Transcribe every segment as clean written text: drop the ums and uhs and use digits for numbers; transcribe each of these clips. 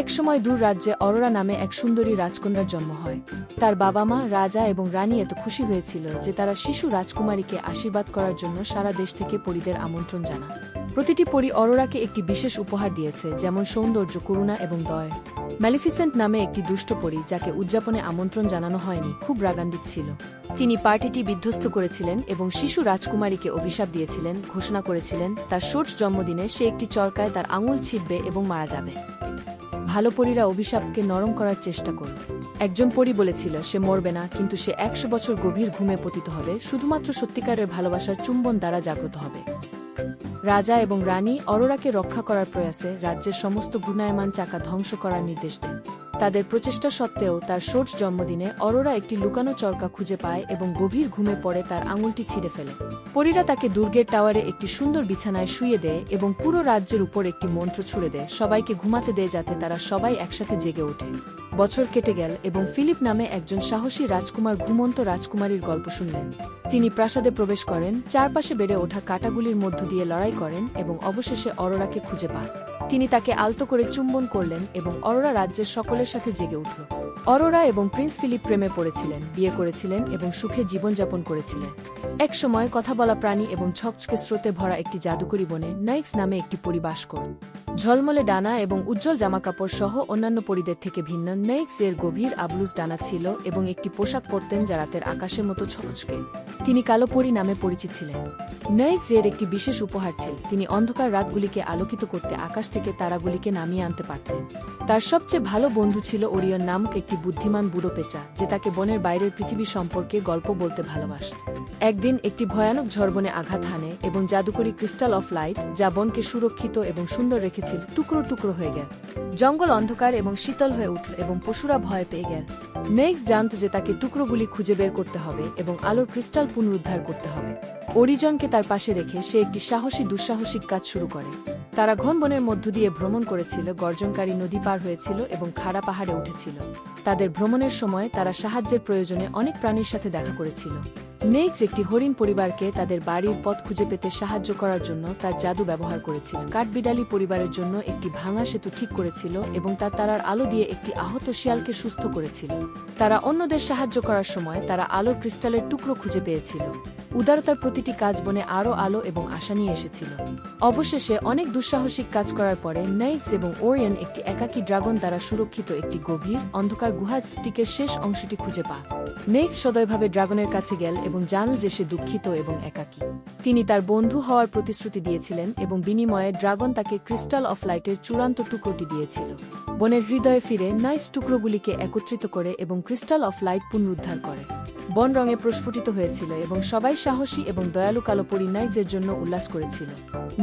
একসময় দূর রাজ্যে অরোরা নামে এক সুন্দরী রাজকন্যার জন্ম হয়। তার বাবা মা, রাজা এবং রানী এত খুশি হয়েছিল যে তারা শিশু রাজকুমারীকে আশীর্বাদ করার জন্য সারা দেশ থেকে পরীদের আমন্ত্রণ জানায়। প্রতিটি পরী অরোরাকে একটি বিশেষ উপহার দিয়েছে, যেমন সৌন্দর্য, করুণা এবং দয়। ম্যালিফিসেন্ট নামে একটি দুষ্ট পরী, যাকে উদযাপনে আমন্ত্রণ জানানো হয়নি, খুব রাগান্বিত ছিল। তিনি পার্টিটি বিধ্বস্ত করেছিলেন এবং শিশু রাজকুমারীকে অভিশাপ দিয়েছিলেন, ঘোষণা করেছিলেন তার ষষ্ঠ জন্মদিনে সে একটি চরকায় তার আঙুল ছিঁড়বে এবং মারা যাবে। ভালো পরীরা অভিশাপকে নরম করার চেষ্টা করল। একজন পরী বলেছিল সে মরবে না, কিন্তু সে 100 বছর গভীর ঘুমে পতিত হবে, শুধুমাত্র সত্যিকারের ভালোবাসার চুম্বন দ্বারা জাগ্রত হবে। রাজা এবং রানী অরোরাকে রক্ষা করার প্রয়াসে রাজ্যের সমস্ত ঘূর্ণায়মান চাকা ধ্বংস করার নির্দেশ দেন। তাদের প্রচেষ্টা সত্ত্বেও তার ষষ্ঠ জন্মদিনে অরোরা একটি লুকানো চরকা খুঁজে পায় এবং গভীর ঘুমে পড়ে তার আঙুলটি ছিঁড়ে ফেলে। পরীরা তাকে দুর্গের টাওয়ারে একটি সুন্দর বিছানায় শুইয়ে দেয় এবং পুরো রাজ্যের উপর একটি মন্ত্র ছুড়ে দেয়, সবাইকে ঘুমাতে দেয় যাতে তারা সবাই একসাথে জেগে ওঠে। বছর কেটে গেল এবং ফিলিপ নামে একজন সাহসী রাজকুমার ঘুমন্ত রাজকুমারীর গল্প শুনলেন। তিনি প্রাসাদে প্রবেশ করেন, চারপাশে বেড়ে ওঠা কাঁটাগুলির মধ্য দিয়ে লড়াই করেন এবং অবশেষে অরোরাকে খুঁজে পান। তিনি তাকে আলতো করে চুম্বন করলেন এবং অরোরা রাজ্যের সকলের সাথে জেগে উঠল। অরোরা এবং প্রিন্স ফিলিপ প্রেমে পড়েছিলেন, বিয়ে করেছিলেন এবং সুখে জীবনযাপন করেছিলেন। এক সময় কথা বলা প্রাণী এবং ছকছকে স্রোতে ভরা একটি জাদুকরী বনে নাইক্স নামে একটি পরী বাস করত। ঝলমলে ডানা এবং উজ্জ্বল জামাকাপড় সহ অন্যান্য পরীদের থেকে ভিন্ন, নাইক্স এর গভীর আবলুজ ডানা ছিল এবং একটি পোশাক পরতেন যা রাতের আকাশের মতো ছকছকে। তিনি কালো পরী নামে পরিচিত ছিলেন। নাইক্স এর একটি বিশেষ উপহার ছিল, তিনি অন্ধকার রাতগুলিকে আলোকিত করতে আকাশ থেকে তারাগুলিকে নামিয়ে আনতে পারতেন। তার সবচেয়ে ভালো বন্ধু ছিল ওরিয়ন নামক একটি বুদ্ধিমান বুড়ো পেঁচা, যে তাকে বনের বাইরের পৃথিবী সম্পর্কে গল্প বলতে ভালোবাসত। একদিন একটি ভয়ানক ঝড় বনে আঘাত হানে এবং জাদুকরী ক্রিস্টাল অফ লাইট, যা বনকে সুরক্ষিত এবং সুন্দর রেখেছিল, টুকরো টুকরো হয়ে গেল। জঙ্গল অন্ধকার এবং শীতল হয়ে উঠল এবং পশুরা ভয় পেয়ে গেল। নেক্সট জানত যে তাকে টুকরোগুলি খুঁজে বের করতে হবে এবং আলোর ক্রিস্টাল পুনরুদ্ধার করতে হবে। অরিজনকে তার পাশে রেখে সে একটি সাহসী দুঃসাহসিক কাজ শুরু করে। তারা ঘন বনের মধ্য দিয়ে ভ্রমণ করেছিল, গর্জনকারী নদী পার হয়েছিল এবং খাড়া পাহাড়ে উঠেছিল। তাদের ভ্রমণের সময় তারা সাহায্যের প্রয়োজনে অনেক প্রাণীর সাথে দেখা করেছিল। নেক্স একটি হরিণ পরিবারকে তাদের বাড়ির পথ খুঁজে পেতে সাহায্য করার জন্য তার জাদু ব্যবহার করেছিল। কাঠবিড়ালি পরিবারের জন্য একটি ভাঙা সেতু ঠিক করেছিল এবং তার তারার আলো দিয়ে একটি আহত শিয়ালকে সুস্থ করেছিল। তারা অন্যদের সাহায্য করার সময় তারা আলোর ক্রিস্টালের টুকরো খুঁজে পেয়েছিল। উদারতার প্রতিটি কাজ বনে আরও আলো এবং আশা নিয়ে এসেছিল। অবশেষে অনেক দুঃসাহসিক কাজ করার পরে নাইক্স এবং ওরিয়ন একটি একাকী ড্রাগন দ্বারা সুরক্ষিত একটি গভীর অন্ধকার গুহা স্টিকের শেষ অংশটি খুঁজে পায়। নেক্স সদয়ভাবে ড্রাগনের কাছে গেল এবং জানল যে সে দুঃখিত এবং একাকী। তিনি তার বন্ধু হওয়ার প্রতিশ্রুতি দিয়েছিলেন এবং বিনিময়ে ড্রাগন তাকে ক্রিস্টাল অফ লাইটের চূড়ান্ত টুকরোটি দিয়েছিল। বনের হৃদয়ে ফিরে নাইক্স টুকরোগুলিকে একত্রিত করে এবং ক্রিস্টাল অফ লাইট পুনরুদ্ধার করে। বন রঙে প্রস্ফুটিত হয়েছিল এবং সবাই সাহসী এবং দয়ালু কালো পরী নাইক্সের জন্য উল্লাস করেছিল।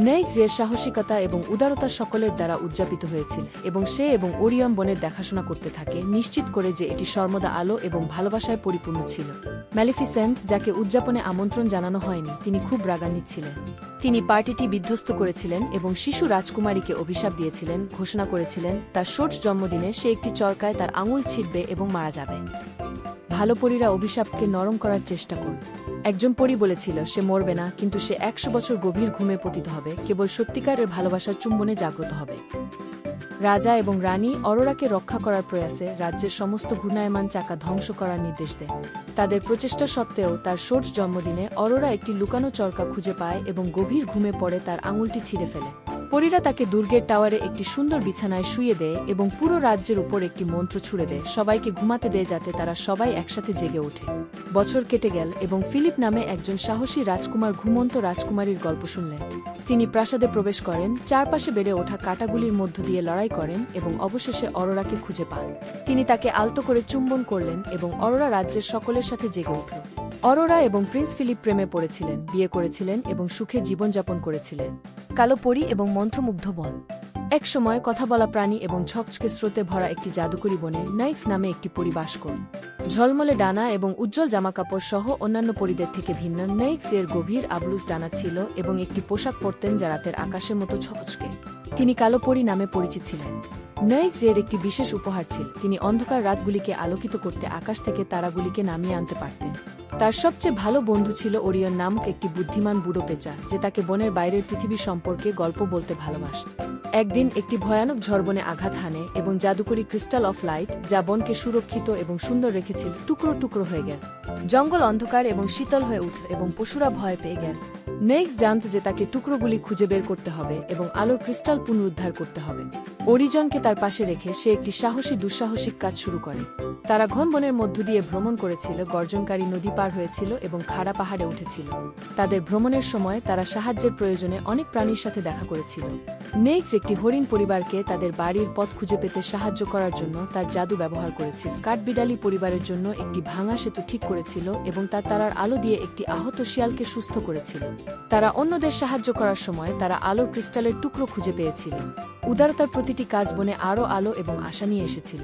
নাইক্সের সাহসিকতা এবং উদারতা সকলের দ্বারা উদযাপিত হয়েছিল এবং সে এবং ওরিয়ন বনের দেখাশোনা করতে থাকে, নিশ্চিত করে যে এটি সর্বদা আলো এবং ভালোবাসায় পরিপূর্ণ ছিল। ম্যালিফিসেন্ট, যাকে উদযাপনে আমন্ত্রণ জানানো হয়নি, তিনি খুব রাগান্বিত ছিলেন। তিনি পার্টিটি বিধ্বস্ত করেছিলেন এবং শিশু রাজকুমারীকে অভিশাপ দিয়েছিলেন, ঘোষণা করেছিলেন তার ষষ্ঠ জন্মদিনে সে একটি চরকায় তার আঙুল ছিঁড়বে এবং মারা যাবে। ভালো পরীরা অভিশাপকে নরম করার চেষ্টা করল। একজন পরী বলেছিল সে মরবে না, কিন্তু সে 100 বছর গভীর ঘুমে পতিত হবে, কেবল সত্যিকারের ভালোবাসার চুম্বনে জাগ্রত হবে। রাজা এবং রানী অরোরাকে রক্ষা করার প্রয়াসে রাজ্যের সমস্ত ঘূর্ণায়মান চাকা ধ্বংস করার নির্দেশ দেয়। তাদের প্রচেষ্টা সত্ত্বেও তার ষষ্ঠ জন্মদিনে অরোরা একটি লুকানো চরকা খুঁজে পায় এবং গভীর ঘুমে পড়ে তার আঙুলটি ছিঁড়ে ফেলে। পরীরা তাকে দুর্গের টাওয়ারে একটি সুন্দর বিছানায় শুইয়ে দেয় এবং পুরো রাজ্যের উপর একটি মন্ত্র ছুড়ে দেয়, সবাইকে ঘুমাতে দেয় যাতে তারা সবাই একসাথে জেগে ওঠে। বছর কেটে গেল এবং ফিলিপ নামে একজন সাহসী রাজকুমার ঘুমন্ত রাজকুমারীর গল্প শুনলেন। তিনি প্রাসাদে প্রবেশ করেন, চারপাশে বেড়ে ওঠা কাঁটাগুলির মধ্য দিয়ে লড়াই করেন এবং অবশেষে অরোরাকে খুঁজে পান। তিনি তাকে আলতো করে চুম্বন করলেন এবং অরোরা রাজ্যের সকলের সাথে জেগে উঠল। অরোরা এবং প্রিন্স ফিলিপ প্রেমে পড়েছিলেন, বিয়ে করেছিলেন এবং সুখে জীবনযাপন করেছিলেন। কালো পরী এবং মন্ত্রমুগ্ধ বন। এক সময় কথা বলা প্রাণী এবং ছকছকে স্রোতে ভরা একটি জাদুকরী বনে নাইক্স নামে একটি পরী বাস করত। ঝলমলে ডানা এবং উজ্জ্বল জামাকাপড় সহ অন্যান্য পরীদের থেকে ভিন্ন, নাইক্স এর গভীর আবলুজ ডানা ছিল এবং একটি পোশাক পরতেন যা রাতের আকাশের মতো ছকছকে। তিনি কালো পরী নামে পরিচিত ছিলেন। নাইক্স এর একটি বিশেষ উপহার ছিল, তিনি অন্ধকার রাতগুলিকে আলোকিত করতে আকাশ থেকে তারাগুলিকে নামিয়ে আনতে পারতেন। তার সবচেয়ে ভালো বন্ধু ছিল ওরিয়ন নামক একটি বুদ্ধিমান বুড়ো পেঁচা, যে তাকে বনের বাইরের পৃথিবী সম্পর্কে গল্প বলতে ভালোবাসত। একদিন একটি ভয়ানক ঝড় বনে আঘাত হানে এবং জাদুকরি ক্রিস্টাল অফ লাইট, যা বনকে সুরক্ষিত এবং সুন্দর রেখেছিল, টুকরো টুকরো হয়ে গেল। জঙ্গল অন্ধকার এবং শীতল হয়ে উঠল এবং পশুরা ভয় পেয়ে গেল। নেক্স জানত যে তাকে টুকরোগুলি খুঁজে বের করতে হবে এবং আলোর ক্রিস্টাল পুনরুদ্ধার করতে হবে। অরিজনকে তার পাশে রেখে সে একটি সাহসী দুঃসাহসিক কাজ শুরু করে। তারা ঘন বনের মধ্য দিয়ে ভ্রমণ করেছিল, গর্জনকারী নদী পার হয়েছিল এবং খাড়া পাহাড়ে উঠেছিল। তাদের ভ্রমণের সময় তারা সাহায্যের প্রয়োজনে অনেক প্রাণীর সাথে দেখা করেছিল। নেক্স একটি হরিণ পরিবারকে তাদের বাড়ির পথ খুঁজে পেতে সাহায্য করার জন্য তার জাদু ব্যবহার করেছিল। কাঠবিড়ালি পরিবারের জন্য একটি ভাঙা সেতু ঠিক করেছিল এবং তার তারার আলো দিয়ে একটি আহত শিয়ালকে সুস্থ করেছিল। তারা অন্যদের সাহায্য করার সময় তারা আলোর ক্রিস্টালের টুকরো খুঁজে পেয়েছিল। উদারতার প্রতিটি কাজ বনে আরও আলো এবং আশা নিয়ে এসেছিল।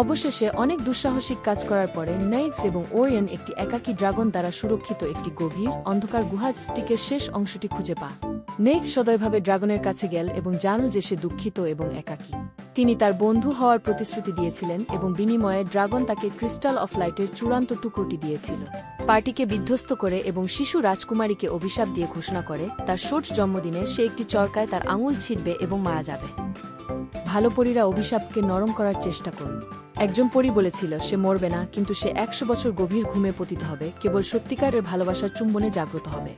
অবশেষে অনেক দুঃসাহসিক কাজ করার পরে নেক্স এবং ওরিয়ন একটি একাকী ড্রাগন দ্বারা সুরক্ষিত একটি গভীর অন্ধকার গুহা স্ফটিকের শেষ অংশটি খুঁজে পায়। নেক্স সদয়ভাবে ড্রাগনের কাছে গেল এবং জানল যে সে দুঃখিত এবং একাকী। তিনি তার বন্ধু হওয়ার প্রতিশ্রুতি দিয়েছিলেন এবং বিনিময়ে ড্রাগন তাকে ক্রিস্টাল অফ লাইটের চূড়ান্ত টুকরোটি দিয়েছিল। পার্টিকে বিধ্বস্ত করে এবং শিশু রাজকুমারীকে অভিশাপ দিয়ে ঘোষণা করে তার ষষ্ঠ জন্মদিনে সে একটি চরকায় তার আঙুল ছিঁড়বে এবং মারা যাবে। ভালো পরীরা অভিশাপকে নরম করার চেষ্টা করল। একজন পরী বলেছিল সে মরবে না, কিন্তু সে 100 বছর গভীর ঘুমে পতিত হবে, কেবল সত্যিকারের ভালোবাসার চুম্বনে জাগ্রত হবে।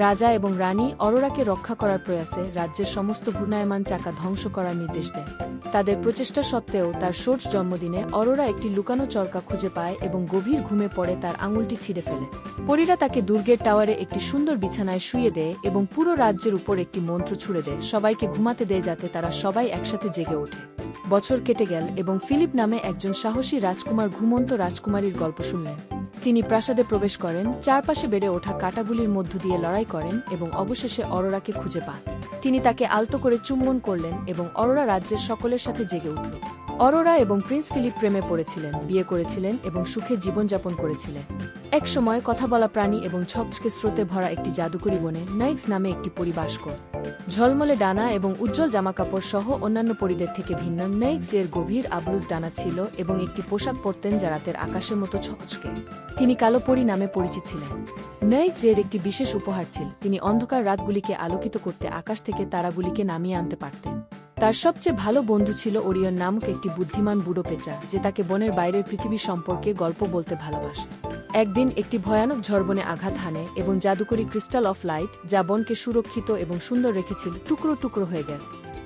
রাজা এবং রানী অরোরাকে রক্ষা করার প্রয়াসে রাজ্যের সমস্ত ঘূর্ণায়মান চাকা ধ্বংস করার নির্দেশ দেয়। তাদের প্রচেষ্টা সত্ত্বেও তার ষষ্ঠ জন্মদিনে অরোরা একটি লুকানো চরকা খুঁজে পায় এবং গভীর ঘুমে পড়ে তার আঙুলটি ছিঁড়ে ফেলে। পরীরা তাকে দুর্গের টাওয়ারে একটি সুন্দর বিছানায় শুইয়ে দেয় এবং পুরো রাজ্যের উপর একটি মন্ত্র ছুড়ে দেয়, সবাইকে ঘুমাতে দেয় যাতে তারা সবাই একসাথে জেগে ওঠে। বছর কেটে গেল এবং ফিলিপ নামে একজন সাহসী রাজকুমার ঘুমন্ত রাজকুমারীর গল্প শুনলেন। তিনি প্রাসাদে প্রবেশ করেন, চারপাশে বেড়ে ওঠা কাঁটাগুলির মধ্য দিয়ে লড়াই করেন এবং অবশেষে অরোরাকে খুঁজে পান। তিনি তাকে আলতো করে চুম্বন করলেন এবং অরোরা রাজ্যের সকলের সাথে জেগে উঠল। অরোরা এবং প্রিন্স ফিলিপ প্রেমে পড়েছিলেন, বিয়ে করেছিলেন এবং সুখে জীবনযাপন করেছিলেন। এক সময় কথা বলা প্রাণী এবং ছকছকে স্রোতে ভরা একটি জাদুকরি বনে নাইক্স নামে একটি পরী বাস করত। ঝলমলে ডানা এবং উজ্জ্বল জামাকাপড় সহ অন্যান্য পরীদের থেকে ভিন্ন নাইক্স এর গভীর আবলুজ ডানা ছিল এবং একটি পোশাক পরতেন যা রাতের আকাশের মতো ছকছকে। তিনি কালো পরী নামে পরিচিত ছিলেন। নাইক্স এর একটি বিশেষ উপহার ছিল, তিনি অন্ধকার রাতগুলিকে আলোকিত করতে আকাশ থেকে তারাগুলিকে নামিয়ে আনতে পারতেন। তার সবচেয়ে ভালো বন্ধু ছিল ওরিয়ন নামক একটি বুদ্ধিমান বুড়ো পেঁচা, যে তাকে বনের বাইরের পৃথিবী সম্পর্কে গল্প বলতে ভালোবাসত। একদিন একটি ভয়ানক ঝড় বনে আঘাত হানে এবং জাদুকরি ক্রিস্টাল অফ লাইট, যা বনকে সুরক্ষিত এবং সুন্দর রেখেছিল, টুকরো টুকরো হয়ে গেল।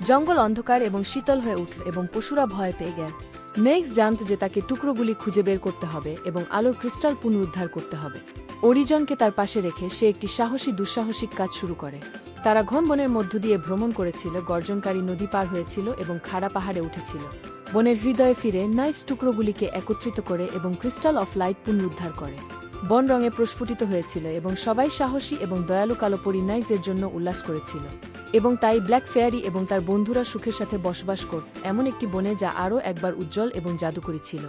জঙ্গল অন্ধকার এবং শীতল হয়ে উঠল এবং পশুরা ভয় পেয়ে গেল। নেক্স জানত যে তাকে টুকরোগুলি খুঁজে বের করতে হবে এবং আলোর ক্রিস্টাল পুনরুদ্ধার করতে হবে। অরিজনকে তার পাশে রেখে সে একটি সাহসী দুঃসাহসিক কাজ শুরু করে। তারা ঘন বনের মধ্য দিয়ে ভ্রমণ করেছিল, গর্জনকারী নদী পার হয়েছিল এবং খাড়া পাহাড়ে উঠেছিল। বনের হৃদয়ে ফিরে নাইস টুকরোগুলিকে একত্রিত করে এবং ক্রিস্টাল অফ লাইট পুনরুদ্ধার করে। বন রঙে প্রস্ফুটিত হয়েছিল এবং সবাই সাহসী এবং দয়ালু কালো পরী নাইজের জন্য উল্লাস করেছিল। এবং তাই ব্ল্যাক ফেয়ারি এবং তার বন্ধুরা সুখের সাথে বসবাস করত এমন একটি বনে যা আরও একবার উজ্জ্বল এবং জাদুকরী ছিল।